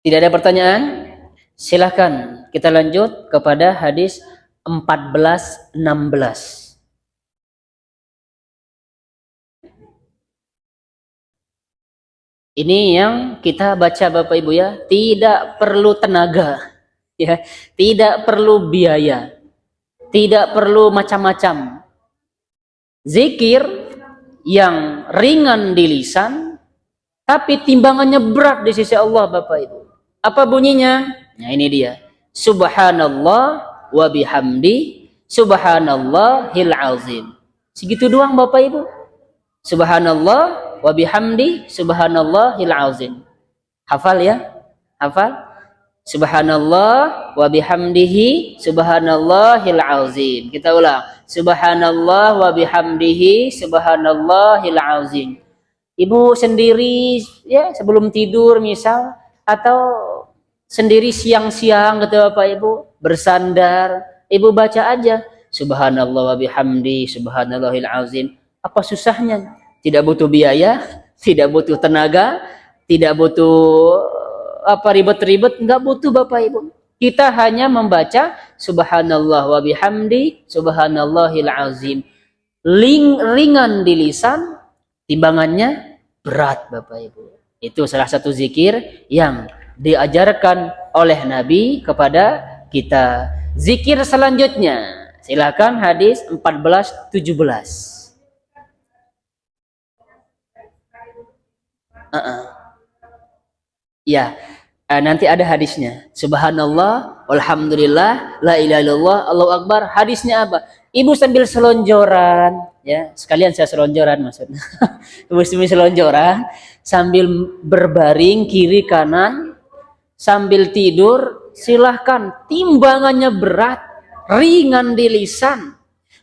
Tidak ada pertanyaan? Silahkan kita lanjut kepada hadis 1416. Ini yang kita baca Bapak Ibu ya, tidak perlu tenaga, ya, tidak perlu biaya, tidak perlu macam-macam. Zikir yang ringan di lisan, tapi timbangannya berat di sisi Allah Bapak Ibu. Apa bunyinya? Nah ini dia. Subhanallah wa bihamdi, subhanallahil azim. Segitu doang Bapak Ibu. Subhanallah wa bihamdi, subhanallahil azim. Hafal ya? Hafal? Subhanallah wa bihamdihi, subhanallahil azim. Kita ulang. Subhanallah wa bihamdihi, subhanallahil azim. Ibu sendiri ya sebelum tidur misal, atau sendiri siang-siang gitu Bapak Ibu, bersandar, Ibu baca aja Subhanallah wa bihamdi, subhanallahil azim. Apa susahnya? Tidak butuh biaya, tidak butuh tenaga, tidak butuh apa ribet-ribet, enggak butuh Bapak Ibu. Kita hanya membaca subhanallah wa bihamdi, subhanallahil azim. Ringan di lisan, timbangannya berat Bapak Ibu. Itu salah satu zikir yang diajarkan oleh Nabi kepada kita. Zikir selanjutnya, silakan hadis 1417. Ya, nanti ada hadisnya. Subhanallah, walhamdulillah, la ilaha illallah, Allahu akbar. Hadisnya apa? Ibu sambil selonjoran, ya, sekalian saya selonjoran maksudnya. Ibu sambil selonjoran, sambil berbaring kiri kanan, sambil tidur, silahkan. Timbangannya berat, ringan di lisan.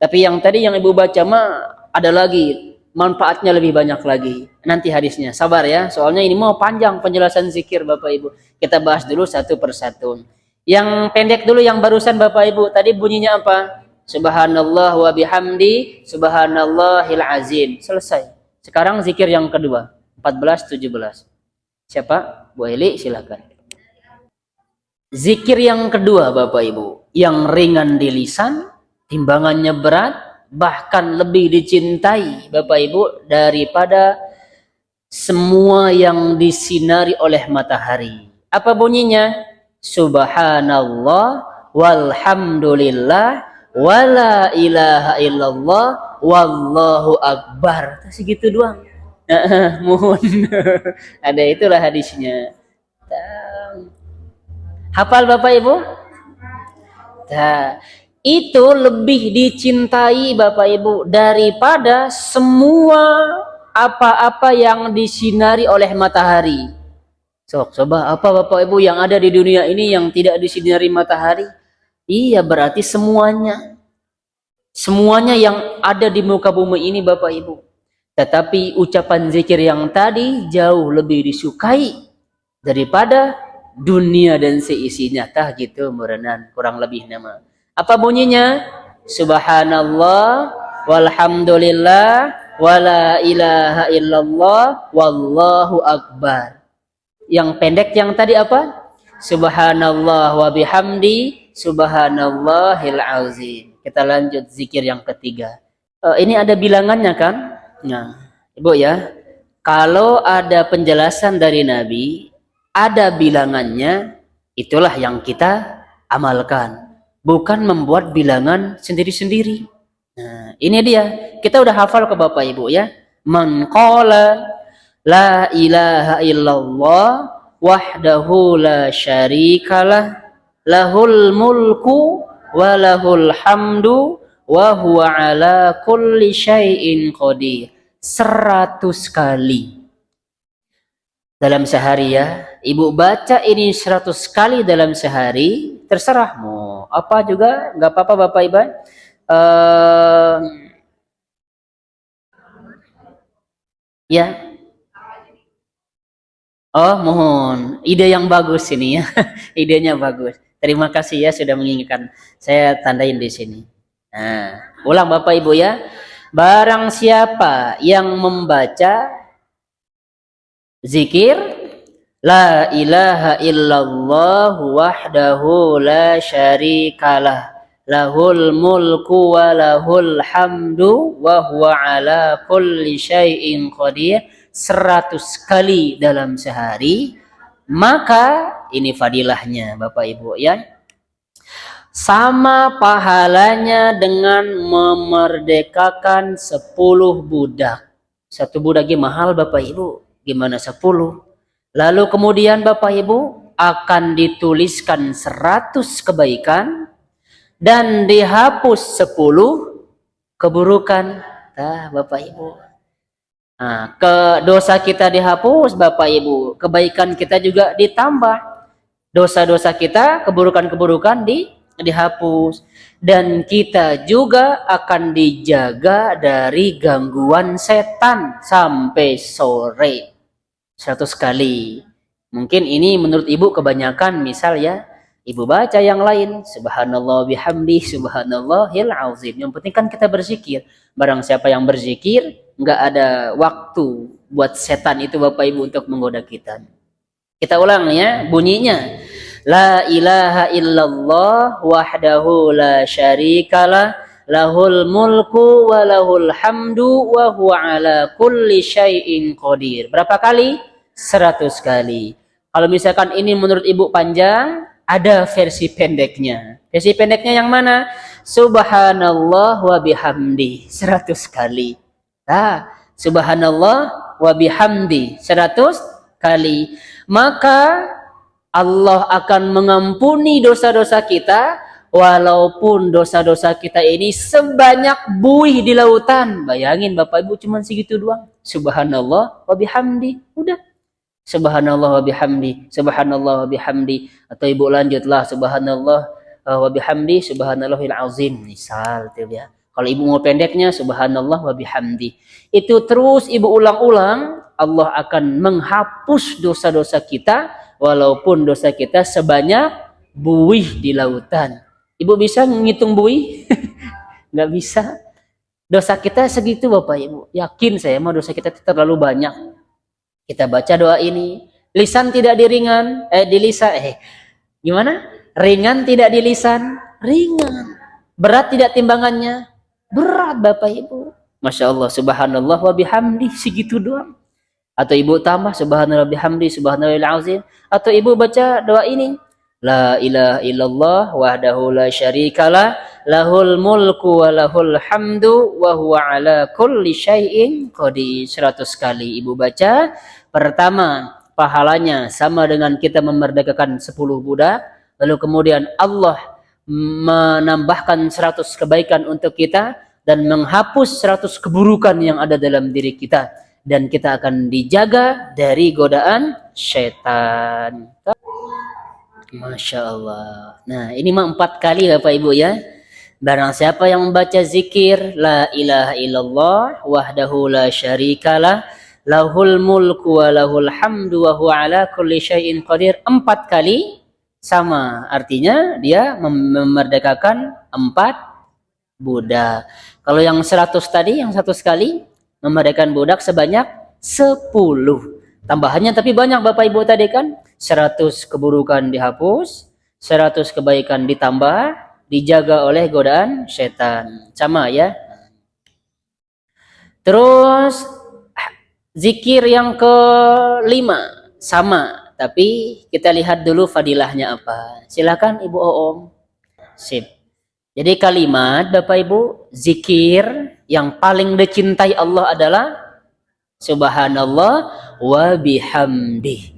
Tapi yang tadi yang ibu baca mah ada lagi, manfaatnya lebih banyak lagi. Nanti hadisnya, sabar ya. Soalnya ini mau panjang penjelasan zikir Bapak Ibu. Kita bahas dulu satu persatu. Yang pendek dulu yang barusan Bapak Ibu. Tadi bunyinya apa? Subhanallah wa bihamdi, subhanallahil azim. Selesai. Sekarang zikir yang kedua, 1417. Siapa? Bu Eli, silakan. Zikir yang kedua Bapak Ibu, yang ringan di lisan, timbangannya berat, bahkan lebih dicintai Bapak Ibu daripada semua yang disinari oleh matahari. Apa bunyinya? Subhanallah walhamdulillah wala ilaha illallah wallahu akbar. Segitu doang. Mohon. Ada itulah hadisnya. Hafal Bapak Ibu? Nah, itu lebih dicintai Bapak Ibu daripada semua apa-apa yang disinari oleh matahari. Coba apa Bapak Ibu yang ada di dunia ini yang tidak disinari matahari? Iya, berarti semuanya. Semuanya yang ada di muka bumi ini Bapak Ibu. Tetapi ucapan zikir yang tadi jauh lebih disukai daripada dunia dan seisinya. Tah gitu merenan kurang lebih nama. Apa bunyinya? Subhanallah walhamdulillah wala ilaha illallah wallahu akbar. Yang pendek yang tadi apa? Subhanallah wa bihamdi, subhanallahil azim. Kita lanjut zikir yang ketiga. Ini ada bilangannya kan? Nah, Ibu ya. Kalau ada penjelasan dari Nabi, ada bilangannya, itulah yang kita amalkan. Bukan membuat bilangan sendiri-sendiri. Nah, ini dia. Kita udah hafal ke Bapak Ibu ya. Man qala la ilaha illallah wahdahu la syarikalah lahul mulku wa lahul hamdu wa huwa ala kulli syai'in qadir. 100 kali dalam sehari ya. Ibu baca ini 100 kali dalam sehari, terserah mau apa juga nggak apa-apa Bapak Ibu. Ya. Oh, mohon. Ide yang bagus ini ya. Idenya bagus. Terima kasih ya sudah mengingatkan. Saya tandain di sini. Nah, ulang Bapak Ibu ya. Barang siapa yang membaca zikir La ilaha illallah wahdahu la syarikalah. Lahul mulku wa lahul hamdu wa huwa ala kulli syai'in qadir. 100 kali dalam sehari. Maka ini fadilahnya Bapak Ibu ya. Sama pahalanya dengan memerdekakan 10 budak. Satu budaknya mahal Bapak Ibu. Gimana 10? Lalu kemudian Bapak Ibu akan dituliskan 100 kebaikan dan dihapus 10 keburukan. Nah, Bapak Ibu. Nah, dosa kita dihapus Bapak Ibu, kebaikan kita juga ditambah. Dosa-dosa kita, keburukan-keburukan dihapus, dan kita juga akan dijaga dari gangguan setan sampai sore. 100 kali. Mungkin ini menurut Ibu kebanyakan, misal ya, Ibu baca yang lain, subhanallah bihamdi, subhanallahil azim. Yang penting kan kita berzikir. Barang siapa yang berzikir, nggak ada waktu buat setan itu Bapak Ibu untuk menggoda kita. Kita ulang ya, bunyinya. La ilaha illallah wahdahu la syarikalah, lahul mulku wa lahul hamdu wa huwa ala kulli syai'in qadir. Berapa kali? 100 kali. Kalau misalkan ini menurut Ibu panjang, ada versi pendeknya. Versi pendeknya yang mana? Subhanallah wa bihamdi 100 kali. Nah, subhanallah wa bihamdi 100 kali. Maka Allah akan mengampuni dosa-dosa kita, walaupun dosa-dosa kita ini sebanyak buih di lautan. Bayangin Bapak Ibu cuma segitu doang. Subhanallah wa bihamdi. Udah. Subhanallah wa bihamdi, subhanallah wa bihamdi. Atau Ibu lanjutlah subhanallah wa bihamdi, subhanallahil azim. Misal itu ya. Kalau Ibu mau pendeknya subhanallah wa bihamdi. Itu terus Ibu ulang-ulang, Allah akan menghapus dosa-dosa kita walaupun dosa kita sebanyak buih di lautan. Ibu bisa menghitung buih? Nggak bisa. Dosa kita segitu Bapak Ibu. Yakin saya mah dosa kita terlalu banyak. Kita baca doa ini, lisan tidak di lisan, gimana? Ringan tidak di lisan, ringan. Berat tidak timbangannya, berat Bapak Ibu. Masya Allah, subhanallah wa bihamdi, segitu doang. Atau Ibu tambah subhanallah bihamdi, subhanallahil azim. Atau Ibu baca doa ini, la ilaha illallah wahdahu la syarikalah, lahul mulku wa lahul hamdu wa huwa ala kulli syai'in qadir. 100 kali Ibu baca. Pertama, pahalanya sama dengan kita memerdekakan 10 budak. Lalu kemudian Allah menambahkan 100 kebaikan untuk kita dan menghapus 100 keburukan yang ada dalam diri kita. Dan kita akan dijaga dari godaan syaitan. Masya Allah. Nah, ini mah 4 kali Bapak Ibu ya. Barang siapa yang membaca zikir la ilaha illallah wahdahu la syarikalah, lahul mulku wa lahul hamdu wa huwa ala kulli syai'in qadir 4 kali, sama artinya dia memerdekakan 4 budak. Kalau yang 100 tadi, yang 100 kali memerdekakan budak sebanyak 10. Tambahannya tapi banyak Bapak Ibu tadi kan. 100 keburukan dihapus, 100 kebaikan ditambah, dijaga oleh godaan setan. Sama ya. Terus zikir yang ke-5 sama, tapi kita lihat dulu fadilahnya apa. Silakan Ibu Oom. Sip. Jadi kalimat Bapak Ibu, zikir yang paling dicintai Allah adalah subhanallah wa bihamdi.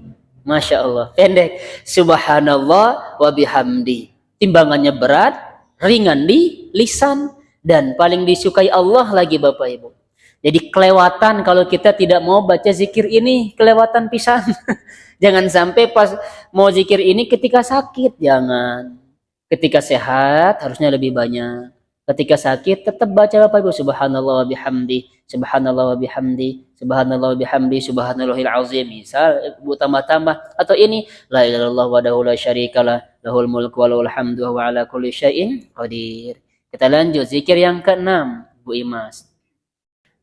Masya Allah, pendek. Subhanallah wa bihamdi. Timbangannya berat, ringan di lisan, dan paling disukai Allah lagi Bapak Ibu. Jadi kelewatan kalau kita tidak mau baca zikir ini, kelewatan pisan. Jangan sampai pas mau zikir ini ketika sakit, jangan. Ketika sehat harusnya lebih banyak. Ketika sakit tetap baca Bapak Ibu subhanallah wa bihamdi, subhanallah wa bihamdi, subhanallah wa bihamdi, subhanallahil azim. Misal Ibu tambah-tambah, atau ini la ilaha illallah wahdahu la syarikalah, lahul mulku wa lahul hamdu wa huwa ala kulli syai'in qadir. Kita lanjut zikir yang ke-6 Bu Imas.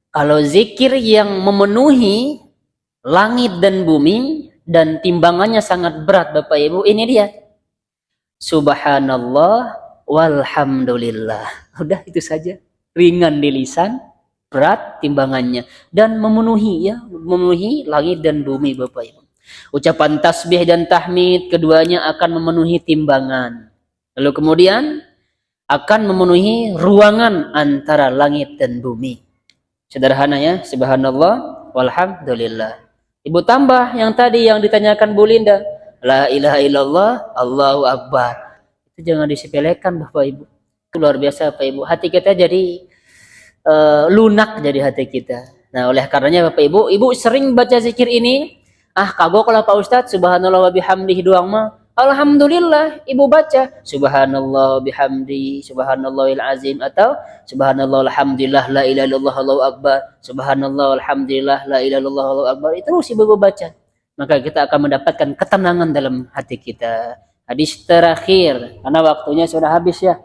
Kalau zikir yang memenuhi langit dan bumi dan timbangannya sangat berat Bapak Ibu, ini dia. Subhanallah walhamdulillah. Udah itu saja. Ringan di lisan, berat timbangannya, dan memenuhi memenuhi langit dan bumi Bapak Ibu. Ucapan tasbih dan tahmid keduanya akan memenuhi timbangan. Lalu kemudian akan memenuhi ruangan antara langit dan bumi. Sederhana ya, subhanallah walhamdulillah. Ibu tambah yang tadi yang ditanyakan Bu Linda, la ilaha illallah, Allahu akbar. Itu jangan disepelekan Bapak Ibu. Itu luar biasa Bapak Ibu. Hati kita jadi lunak jadi hati kita. Nah, oleh karenanya Bapak Ibu, Ibu sering baca zikir ini, kagok lah Pak Ustadz, subhanallah wa bihamdihi doang mah. Alhamdulillah, Ibu baca subhanallah bihamdi, subhanallahil azim, atau subhanallah alhamdulillah la ilaha illallah Allahu akbar, subhanallah alhamdulillah la ilaha illallah Allahu akbar. Itu terus Ibu baca. Maka kita akan mendapatkan ketenangan dalam hati kita. Hadis terakhir, karena waktunya sudah habis ya.